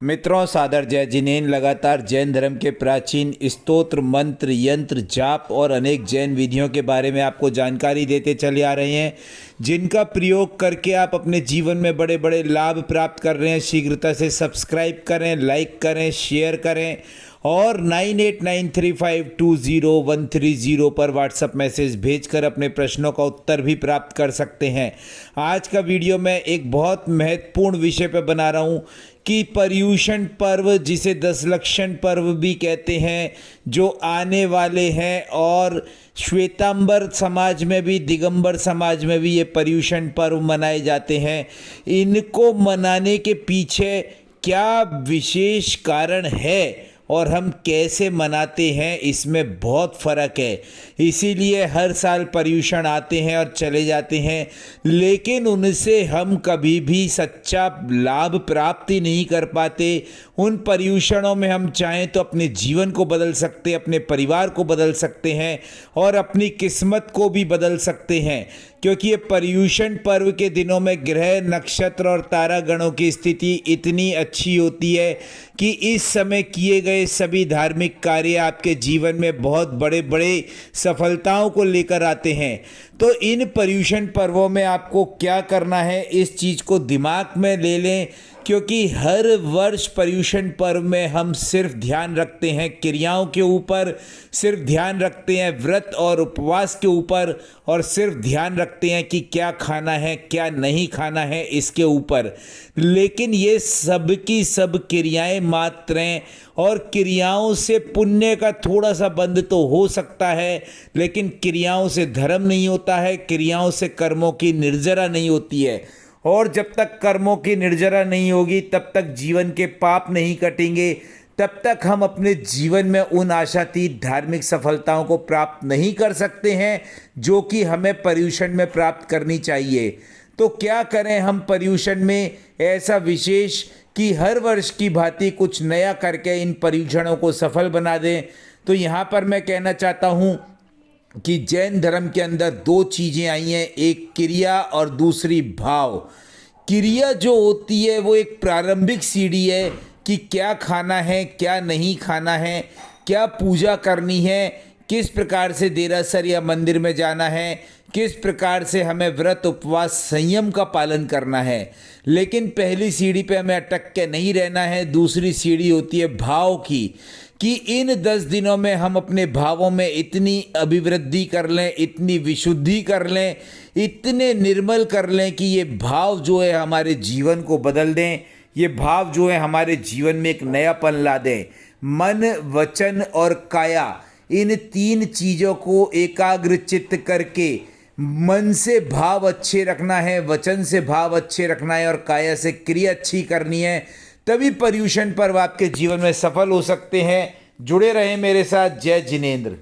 मित्रों, सादर जय जिनेन्द्र। लगातार जैन धर्म के प्राचीन स्तोत्र, मंत्र, यंत्र, जाप और अनेक जैन विधियों के बारे में आपको जानकारी देते चले आ रहे हैं, जिनका प्रयोग करके आप अपने जीवन में बड़े बड़े लाभ प्राप्त कर रहे हैं। शीघ्रता से सब्सक्राइब करें, लाइक करें, शेयर करें और 9893520130 पर व्हाट्सएप मैसेज भेजकर अपने प्रश्नों का उत्तर भी प्राप्त कर सकते हैं। आज का वीडियो मैं एक बहुत महत्वपूर्ण विषय पर बना रहा हूँ कि पर्युषण पर्व, जिसे दशलक्षण पर्व भी कहते हैं, जो आने वाले हैं, और श्वेतांबर समाज में भी, दिगंबर समाज में भी ये पर्युषण पर्व मनाए जाते हैं। इनको मनाने के पीछे क्या विशेष कारण है और हम कैसे मनाते हैं, इसमें बहुत फ़र्क है। इसीलिए हर साल पर्युषण आते हैं और चले जाते हैं, लेकिन उनसे हम कभी भी सच्चा लाभ प्राप्ति नहीं कर पाते। उन पर्युषणों में हम चाहें तो अपने जीवन को बदल सकते हैं, अपने परिवार को बदल सकते हैं और अपनी किस्मत को भी बदल सकते हैं, क्योंकि ये पर्युषण पर्व के दिनों में ग्रह, नक्षत्र और तारागणों की स्थिति इतनी अच्छी होती है कि इस समय किए गए सभी धार्मिक कार्य आपके जीवन में बहुत बड़े बड़े सफलताओं को लेकर आते हैं। तो इन पर्युषण पर्वों में आपको क्या करना है, इस चीज़ को दिमाग में ले लें, क्योंकि हर वर्ष पर्युषण पर्व में हम सिर्फ ध्यान रखते हैं क्रियाओं के ऊपर, सिर्फ ध्यान रखते हैं व्रत और उपवास के ऊपर, और सिर्फ ध्यान रखते हैं कि क्या खाना है क्या नहीं खाना है इसके ऊपर। लेकिन ये सब की सब क्रियाएं मात्र हैं, और क्रियाओं से पुण्य का थोड़ा सा बंध तो हो सकता है, लेकिन क्रियाओं से धर्म नहीं होता है, क्रियाओं से कर्मों की निर्जरा नहीं होती है। और जब तक कर्मों की निर्जरा नहीं होगी, तब तक जीवन के पाप नहीं कटेंगे, तब तक हम अपने जीवन में उन आशातीत धार्मिक सफलताओं को प्राप्त नहीं कर सकते हैं जो कि हमें पर्युषण में प्राप्त करनी चाहिए। तो क्या करें हम पर्युषण में ऐसा विशेष कि हर वर्ष की भांति कुछ नया करके इन पर्युषणों को सफल बना दें। तो यहाँ पर मैं कहना चाहता हूँ कि जैन धर्म के अंदर दो चीज़ें आई हैं, एक क्रिया और दूसरी भाव। क्रिया जो होती है वो एक प्रारंभिक सीढ़ी है कि क्या खाना है क्या नहीं खाना है, क्या पूजा करनी है, किस प्रकार से देरासर या मंदिर में जाना है, किस प्रकार से हमें व्रत, उपवास, संयम का पालन करना है। लेकिन पहली सीढ़ी पे हमें अटक के नहीं रहना है। दूसरी सीढ़ी होती है भाव की, कि इन 10 दिनों में हम अपने भावों में इतनी अभिवृद्धि कर लें, इतनी विशुद्धि कर लें, इतने निर्मल कर लें कि ये भाव जो है हमारे जीवन को बदल दें, ये भाव जो है हमारे जीवन में एक नयापन ला दें। मन, वचन और काया, इन 3 चीज़ों को एकाग्र चित्त करके मन से भाव अच्छे रखना है, वचन से भाव अच्छे रखना है और काया से क्रिया अच्छी करनी है, तभी पर्युषण पर्व आपके जीवन में सफल हो सकते हैं। जुड़े रहें मेरे साथ। जय जिनेन्द्र।